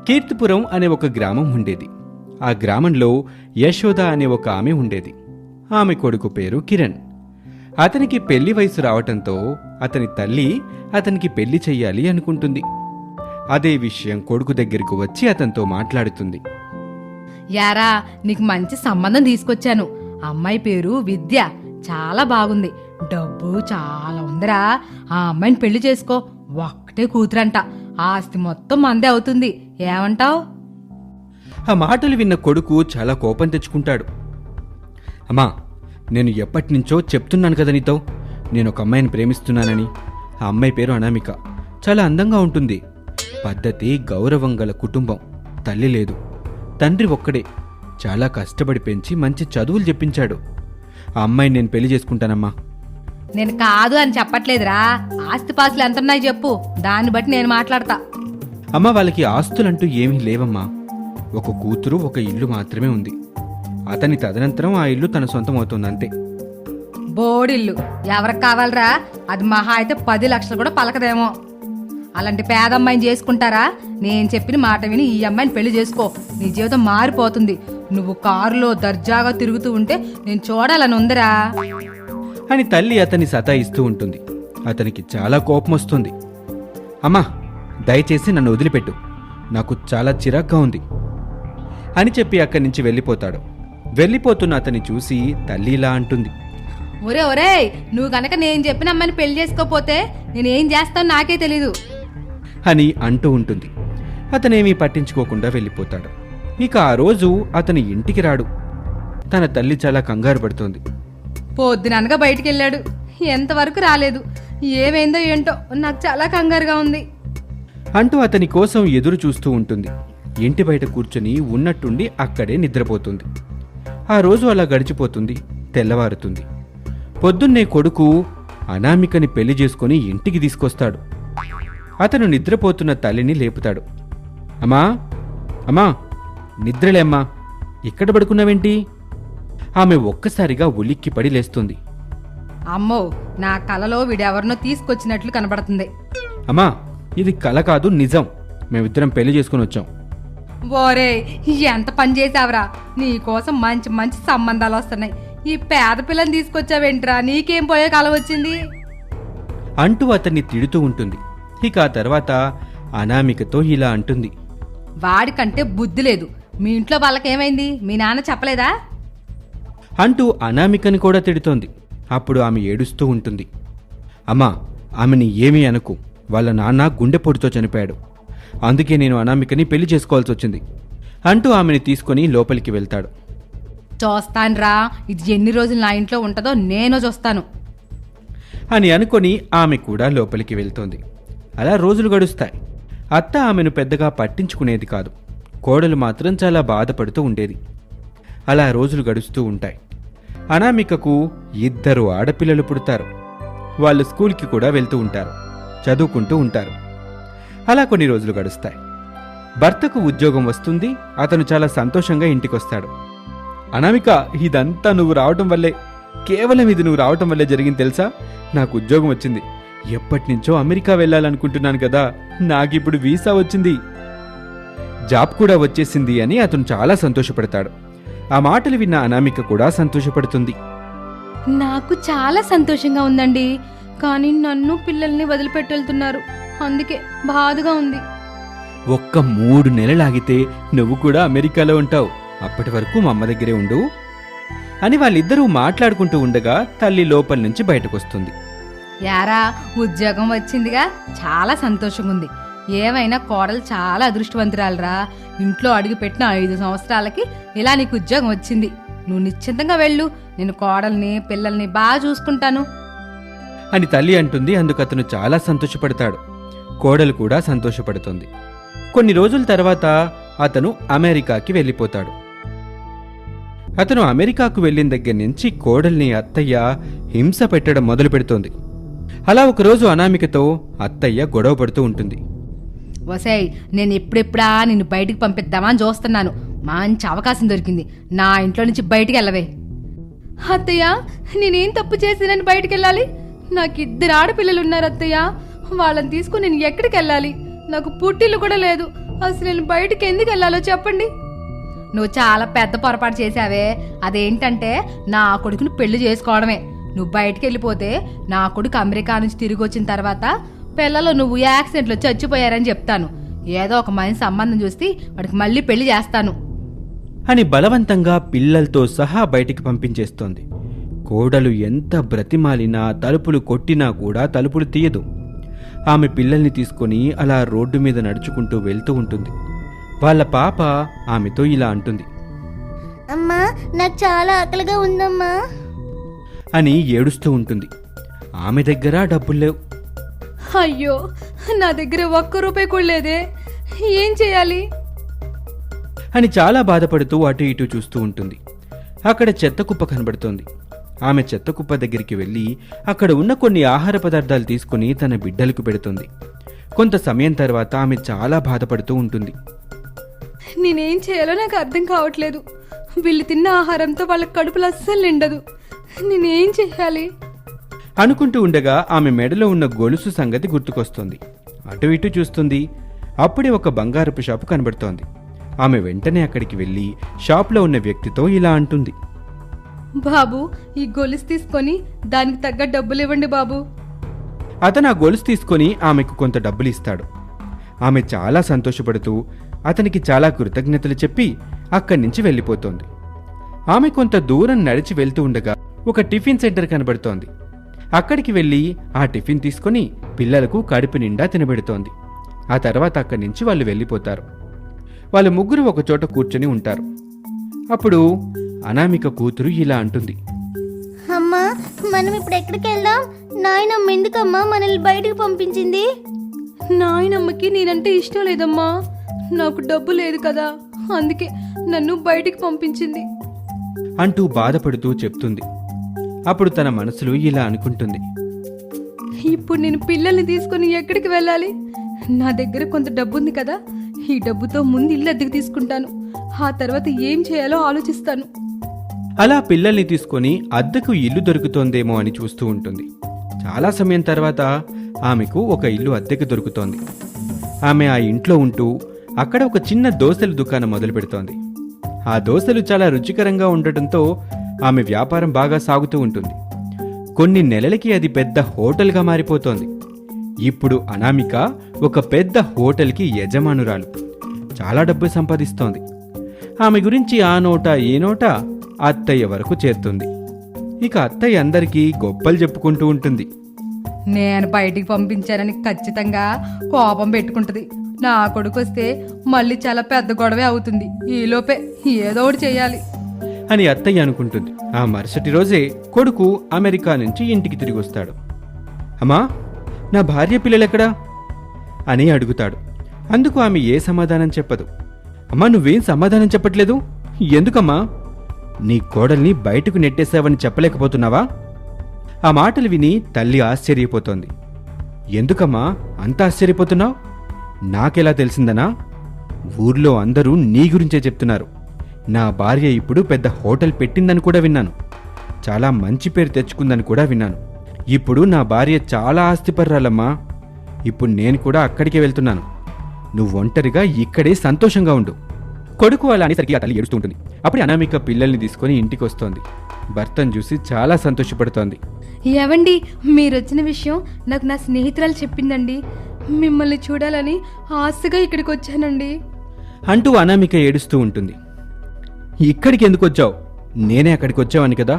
కీర్తిపురం అనే ఒక గ్రామం ఉండేది. ఆ గ్రామంలో యశోద అనే ఒక ఆమె ఉండేది. ఆమె కొడుకు పేరు కిరణ్. అతనికి పెళ్లి వయసు రావటంతో అతని తల్లి అతనికి పెళ్లి చెయ్యాలి అనుకుంటుంది. అదే విషయం కొడుకు దగ్గరకు వచ్చి అతనితో మాట్లాడుతుంది. యారా, నీకు మంచి సంబంధం తీసుకొచ్చాను. అమ్మాయి పేరు విద్య, చాలా బాగుంది. డబ్బు చాలా ఉందిరా. ఆ అమ్మాయిని పెళ్లి చేసుకో. ఒక్కటే కూతురంట. ఆస్తి మొత్తం మందే అవుతుంది. ఏమంటావ్? ఆ మాటలు విన్న కొడుకు చాలా కోపం తెచ్చుకుంటాడు. అమ్మా, నేను ఎప్పటినుంచో చెప్తున్నాను కదా నీతో, నేను ఒక అమ్మాయిని ప్రేమిస్తున్నానని. ఆ అమ్మాయి పేరు అనామిక. చాలా అందంగా ఉంటుంది. పద్ధతి, గౌరవం గల కుటుంబం. తల్లి లేదు, తండ్రి ఒక్కడే. చాలా కష్టపడి పెంచి మంచి చదువులు చెప్పించాడు. ఆ అమ్మాయిని నేను పెళ్లి చేసుకుంటానమ్మా. నేను కాదు అని చెప్పట్లేదురా. ఆస్తిపాస్తులు ఎంతున్నాయి చెప్పు, దాన్ని బట్టి నేను మాట్లాడతా. అమ్మ, వాళ్ళకి ఆస్తులంటూ ఏమీ లేవమ్మా. ఒక కూతురు, ఒక ఇల్లు మాత్రమే ఉంది. అతని తదనంతరం ఆ ఇల్లు తన సొంతం అవుతుంది, అంతే. బోడిల్లు ఎవరికి కావాలరా? అది మహా అయితే 10 లక్షలు కూడా పలకదేమో. అలాంటి పేదమ్మాయిని చేసుకుంటారా? నేను చెప్పిన మాట విని ఈ అమ్మాయిని పెళ్లి చేసుకో. నీ జీవితం మారిపోతుంది. నువ్వు కారులో దర్జాగా తిరుగుతూ ఉంటే నేను చూడాలని ఉందిరా అని తల్లి అతన్ని సతాయిస్తూ ఉంటుంది. అతనికి చాలా కోపం వస్తుంది. అమ్మా, దయచేసి నన్ను వదిలిపెట్టు, నాకు చాలా చిరాగ్గా ఉంది అని చెప్పి అక్కడి నుంచి వెళ్ళిపోతాడు. వెళ్ళిపోతున్న అతన్ని చూసి తల్లి ఇలా అంటుంది. ఒరే ఒరే, నువ్వు గనక నేను చెప్పిన అమ్మాయిని పెళ్లి చేసుకోపోతే నేనేం చేస్తాను నాకే తెలీదు అని అంటూ ఉంటుంది. అతనేమీ పట్టించుకోకుండా వెళ్ళిపోతాడు. ఇక ఆ రోజు అతని ఇంటికి రాడు. తన తల్లి చాలా కంగారు పడుతోంది. పొద్దుననగా బయటికి వెళ్ళాడు, ఎంతవరకు రాలేదు. ఏమైందో ఏంటో, నాకు చాలా కంగారుగా ఉంది అంటూ అతని కోసం ఎదురు చూస్తూ ఉంటుంది. ఇంటి బయట కూర్చొని ఉన్నట్టుండి అక్కడే నిద్రపోతుంది. ఆ రోజు అలా గడిచిపోతుంది. తెల్లవారుతుంది. పొద్దున్నే కొడుకు అనామికని పెళ్లి చేసుకుని ఇంటికి తీసుకొస్తాడు. అతను నిద్రపోతున్న తల్లిని లేపుతాడు. అమ్మా, అమ్మా, నిద్రలేమ్మా, ఇక్కడ పడుకున్నావేంటి? ఆమె ఒక్కసారిగా ఉలిక్కిపడి లేస్తుంది. అమ్మో, నా కలలో వీడెవరినో తీసుకొచ్చినట్లు కనబడుతుంది. అమ్మా, ఇది కల కాదు, నిజం. మేమిద్దరం పెళ్లి చేసుకుని వచ్చాం. ఓరే, ఎంత పని చేసావురా? నీకోసం మంచి మంచి సంబంధాలు వస్తున్నాయి. ఈ పేద పిల్లని తీసుకొచ్చావేంట్రా? నీకేం పోయే కాలం వచ్చింది అంటూ అతన్ని తిడుతూ ఉంటుంది. ఇక ఆ తర్వాత అనామికతో ఇలా అంటుంది. వాడికంటే బుద్ధి లేదు. మీ ఇంట్లో వాళ్ళకేమైంది? మీ నాన్న చెప్పలేదా? అంటూ అనామికని కూడా తిడుతోంది. అప్పుడు ఆమె ఏడుస్తూ ఉంటుంది. అమ్మా, ఆమెని ఏమీ అనకు. వాళ్ళ నాన్న గుండెపోటుతో చనిపోయాడు. అందుకే నేను అనామికని పెళ్లి చేసుకోవాల్సి వచ్చింది అంటూ ఆమెని తీసుకొని లోపలికి వెళ్తాడు. చూస్తాన్రా, ఇది ఎన్ని రోజులు నా ఇంట్లో ఉంటుందో నేను చూస్తాను అని అనుకొని ఆమె కూడా లోపలికి వెళ్తోంది. అలా రోజులు గడుస్తాయి. అత్త ఆమెను పెద్దగా పట్టించుకునేది కాదు. కోడలు మాత్రం చాలా బాధపడుతూ ఉండేది. అలా రోజులు గడుస్తూ ఉంటాయి. అనామికకు 2 ఆడపిల్లలు పుడతారు. వాళ్ళు స్కూల్కి కూడా వెళ్తూ ఉంటారు, చదువుకుంటూ ఉంటారు. అలా కొన్ని రోజులు గడుస్తాయి. భర్తకు ఉద్యోగం వస్తుంది. అతను చాలా సంతోషంగా ఇంటికొస్తాడు. అనామిక, ఇదంతా నువ్వు రావటం వల్లే, కేవలం ఇది నువ్వు రావటం వల్లే జరిగింది తెలుసా? నాకు ఉద్యోగం వచ్చింది. ఎప్పటినుంచో అమెరికా వెళ్ళాలనుకుంటున్నాను కదా, నాకిప్పుడు వీసా వచ్చింది, జాబ్ కూడా వచ్చేసింది అని అతను చాలా సంతోషపడతాడు. ఆ మాటలు విన్న అనామిక కూడా సంతోషపడుతుంది. నాకు చాలా సంతోషంగా ఉందండి, కానీ నన్ను పిల్లల్ని వదిలిపెట్టెళ్తున్నారు, అందుకే బాధగా ఉంది. ఒక్క 3 నెలలాగితే నువ్వు కూడా అమెరికాలో ఉంటావు. అప్పటి వరకు మా అమ్మ దగ్గరే ఉండు అని వాళ్ళిద్దరూ మాట్లాడుకుంటూ ఉండగా తల్లి లోపల నుంచి బయటకొస్తుంది. యారా, ఉద్యోగం వచ్చిందిగా, చాలా సంతోషంగా ఉంది. ఏమైనా కోడలు చాలా అదృష్టవంతురాలరా. ఇంట్లో అడుగుపెట్టిన 5 సంవత్సరాలకి ఇలా నీకు ఉద్యోగం వచ్చింది. నువ్వు నిశ్చింతంగా వెళ్ళు. నేను కోడల్ని పిల్లల్ని బాగా చూసుకుంటాను అని తల్లి అంటుంది. అందుకు అతను చాలా సంతోషపడతాడు. కోడలు కూడా సంతోషపడుతుంది. కొన్ని రోజుల తర్వాత అతను అమెరికాకి వెళ్ళిపోతాడు. అతను అమెరికాకు వెళ్ళిన దగ్గర నుంచి కోడల్ని అత్తయ్య హింస పెట్టడం మొదలు పెడుతోంది. అలా ఒకరోజు అనామికతో అత్తయ్య గొడవ పడుతూ ఉంటుంది. వసేయ్, నేను ఎప్పుడెప్పుడా నిన్ను బయటికి పంపిద్దామా అని చూస్తున్నాను. మంచి అవకాశం దొరికింది. నా ఇంట్లో నుంచి బయటికి వెళ్ళవే. అత్తయ్య, నేనేం తప్పు చేసినని బయటికి వెళ్ళాలి? నాకు 2 ఆడపిల్లలు ఉన్నారు అత్తయ్య. వాళ్ళని తీసుకుని నేను ఎక్కడికి వెళ్ళాలి? నాకు పుట్టిల్లు కూడా లేదు. అసలు నేను బయటికి ఎందుకు వెళ్ళాలో చెప్పండి. నువ్వు చాలా పెద్ద పొరపాటు చేశావే. అదేంటంటే నా కొడుకుని పెళ్లి చేసుకోవడమే. నువ్వు బయటికి వెళ్ళిపోతే నా కొడుకు అమెరికా నుంచి తిరిగి వచ్చిన తర్వాత పిల్లలు నువ్వు యాక్సిడెంట్లో చచ్చిపోయారని చెప్తాను. ఏదో ఒక మంచి సంబంధం చూసి వాడికి మళ్ళీ పెళ్లి చేస్తాను అని బలవంతంగా పిల్లలతో సహా బయటికి పంపించేస్తోంది. కోడలు ఎంత బ్రతిమాలినా తలుపులు కొట్టినా కూడా తలుపులు తీయదు. ఆమె పిల్లల్ని తీసుకొని అలా రోడ్డు మీద నడుచుకుంటూ వెళ్తూ ఉంటుంది. వాళ్ళ పాప ఆమెతో ఇలా అంటుంది, అమ్మా నాకు చాలా ఆకలిగా ఉందమ్మా అని ఏడుస్తూ ఉంటుంది. ఆమె దగ్గర డబ్బులు లేవు. అయ్యో, నా దగ్గర ఒక్క రూపాయి కూడా లేదే, ఏం చేయాలి అని చాలా బాధపడుతూ అటు ఇటు చూస్తూ ఉంటుంది. అక్కడ చెత్త కుప్ప కనబడుతోంది. ఆమె చెత్త కుప్ప దగ్గరికి వెళ్ళి అక్కడ ఉన్న కొన్ని ఆహార పదార్థాలు తీసుకుని తన బిడ్డలకు పెడుతుంది. కొంత సమయం తర్వాత ఆమె చాలా బాధపడుతూ ఉంటుంది. నేనేం చేయాలో నాకు అర్థం కావట్లేదు. వీళ్ళు తిన్న ఆహారంతో వాళ్ళ కడుపులు అస్సలు నిండదు. నేనేం చేయాలి అనుకుంటూ ఉండగా ఆమె మెడలో ఉన్న గొలుసు సంగతి గుర్తుకొస్తుంది. అటు ఇటు చూస్తుంది. అప్పుడే ఒక బంగారపు షాపు కనబడుతోంది. ఆమె వెంటనే అక్కడికి వెళ్ళి షాప్లో ఉన్న వ్యక్తితో ఇలా అంటుంది, బాబు, ఈ గొలుసు తీసుకొని దానికి తగ్గ డబ్బులు ఇవ్వండి బాబు. అతను ఆ గొలుసు తీసుకొని ఆమెకు కొంత డబ్బులు ఇస్తాడు. ఆమె చాలా సంతోషపడుతూ అతనికి చాలా కృతజ్ఞతలు చెప్పి అక్కడి నుంచి వెళ్ళిపోతోంది. ఆమె కొంత దూరం నడిచి వెళ్తూ ఉండగా ఒక టిఫిన్ సెంటర్ కనబడుతోంది. అక్కడికి వెళ్ళి ఆ టిఫిన్ తీసుకొని పిల్లలకు కడుపు నిండా తినబెడుతోంది. ఆ తర్వాత అక్కడి నుంచి వాళ్ళు వెళ్ళిపోతారు. వాళ్ళు ముగ్గురు ఒక చోట కూర్చొని ఉంటారు. అప్పుడు అనామిక కూతురు ఇలా అంటుంది, అమ్మా మనం ఇప్పుడు ఎక్కడికి వెళ్దాం? నాయనమ్మ ఎందుకమ్మా మనల్ని బయటికి పంపించింది? నాయనమ్మకి నేనంటే ఇష్టం లేదమ్మా. నాకు డబ్బు లేదు కదా, అందుకే నన్ను బయటికి పంపించింది అంటూ బాధపడుతూ చెప్తుంది. అప్పుడు తన మనసులో ఇలా అనుకుంటుంది, ఇప్పుడు నేను పిల్లల్ని తీసుకుని ఎక్కడికి వెళ్ళాలి? నా దగ్గర కొంత డబ్బు ఉంది కదా, ఈ డబ్బుతో ముందు ఇల్లు అద్దెకు తీసుకుంటాను. ఆ తర్వాత ఏం చేయాలో ఆలోచిస్తాను. అలా పిల్లల్ని తీసుకొని అద్దెకు ఇల్లు దొరుకుతోందేమో అని చూస్తూ ఉంటుంది. చాలా సమయం తర్వాత ఆమెకు ఒక ఇల్లు అద్దెకు దొరుకుతోంది. ఆమె ఆ ఇంట్లో ఉంటూ అక్కడ ఒక చిన్న దోసెల దుకాణం మొదలు పెడుతోంది. ఆ దోసెలు చాలా రుచికరంగా ఉండటంతో ఆమె వ్యాపారం బాగా సాగుతూ ఉంటుంది. కొన్ని నెలలకి అది పెద్ద హోటల్గా మారిపోతోంది. ఇప్పుడు అనామిక ఒక పెద్ద హోటల్కి యజమానురాలు. చాలా డబ్బు సంపాదిస్తోంది. ఆమె గురించి ఆ నోట ఈ నోట అత్తయ్య వరకు చేరుతుంది. ఇక అత్తయ్య అందరికీ గొప్పలు చెప్పుకుంటూ ఉంటుంది. నేను బయటికి పంపించానని ఖచ్చితంగా కోపం పెట్టుకుంటది. నా కొడుకు వస్తే మళ్ళీ చాలా పెద్ద గొడవే అవుతుంది. ఈలోపే ఏదో ఒకటి చెయ్యాలి అని అత్తయ్య అనుకుంటుంది. ఆ మరుసటి రోజే కొడుకు అమెరికా నుంచి ఇంటికి తిరిగి వస్తాడు. అమ్మా, నా భార్య పిల్లలెక్కడా అని అడుగుతాడు. అందుకు ఆమె ఏ సమాధానం చెప్పదు. అమ్మా, నువ్వేం సమాధానం చెప్పట్లేదు? ఎందుకమ్మా? నీ కోడల్ని బయటకు నెట్టేశావని చెప్పలేకపోతున్నావా? ఆ మాటలు విని తల్లి ఆశ్చర్యపోతోంది. ఎందుకమ్మా అంత ఆశ్చర్యపోతున్నావు? నాకెలా తెలిసిందనా? ఊర్లో అందరూ నీ గురించే చెప్తున్నారు. నా భార్య ఇప్పుడు పెద్ద హోటల్ పెట్టిందని కూడా విన్నాను. చాలా మంచి పేరు తెచ్చుకుందని కూడా విన్నాను. ఇప్పుడు నా భార్య చాలా ఆస్తిపర్రాలమ్మా. ఇప్పుడు నేను కూడా అక్కడికే వెళ్తున్నాను. నువ్వు ఒంటరిగా ఇక్కడే సంతోషంగా ఉండు. కొడుకు అలా అనేసరికి ఆ తల్లి ఏడుస్తూ ఉంటుంది. అప్పుడే అనామిక పిల్లల్ని తీసుకొని ఇంటికి వస్తోంది. భర్తను చూసి చాలా సంతోషపడుతోంది. ఏవండి, మీరొచ్చిన విషయం నాకు నా స్నేహితురాలు చెప్పిందండి. మిమ్మల్ని చూడాలని ఆశగా ఇక్కడికి వచ్చానండి అంటూ అనామిక ఏడుస్తూ ఉంటుంది. ఇక్కడికి ఎందుకు వచ్చావు? నేనే అక్కడికి వచ్చావని కదా.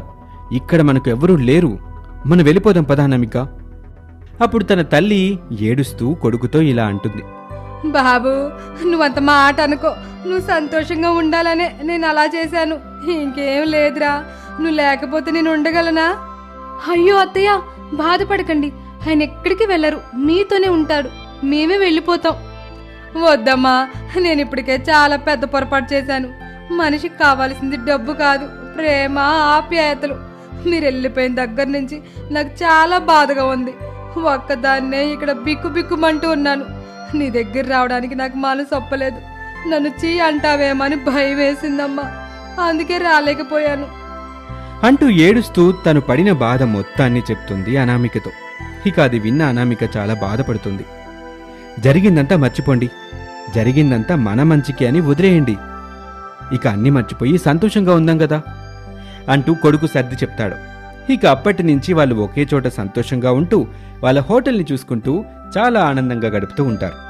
ఇక్కడ మనకు ఎవ్వరూ లేరు. మనం వెళ్ళిపోదాం పదా అనామిక. అప్పుడు తన తల్లి ఏడుస్తూ కొడుకుతో ఇలా అంటుంది. బాబు, నువ్వంత మాట అనుకో. నువ్వు సంతోషంగా ఉండాలనే నేను అలా చేశాను. ఇంకేం లేదురా. నువ్వు లేకపోతే నేను ఉండగలనా? అయ్యో అత్తయ్య, బాధపడకండి. ఆయన ఎక్కడికి వెళ్ళరు, మీతోనే ఉంటాడు. మేమే వెళ్ళిపోతాం. వద్దమ్మా, నేను ఇప్పటికే చాలా పెద్ద పొరపాటు చేశాను. మనిషికి కావాల్సింది డబ్బు కాదు, ప్రేమ, ఆప్యాయతలు. మీరు వెళ్ళిపోయిన దగ్గర నుంచి నాకు చాలా బాధగా ఉంది. ఒక్కదాన్నే ఇక్కడ బిక్కు బిక్కుమంటూ ఉన్నాను. నీ దగ్గర రావడానికి నాకు మనసు ఒప్పలేదు. నన్ను చీ అంటావేమని భయం వేసిందమ్మా, అందుకే రాలేకపోయాను అంటూ ఏడుస్తూ తను పడిన బాధ మొత్తాన్ని చెప్తుంది అనామికతో. ఇక అది విన్న అనామిక చాలా బాధపడుతుంది. జరిగిందంతా మర్చిపోండి. జరిగిందంతా మన మంచికి అని వదిలేయండి. ఇక అన్నీ మర్చిపోయి సంతోషంగా ఉందాం కదా అంటూ కొడుకు సర్ది చెప్తాడు. ఇక అప్పటి నుంచి వాళ్ళు ఒకే చోట సంతోషంగా ఉంటూ వాళ్ళ హోటల్ని చూసుకుంటూ చాలా ఆనందంగా గడుపుతూ ఉంటారు.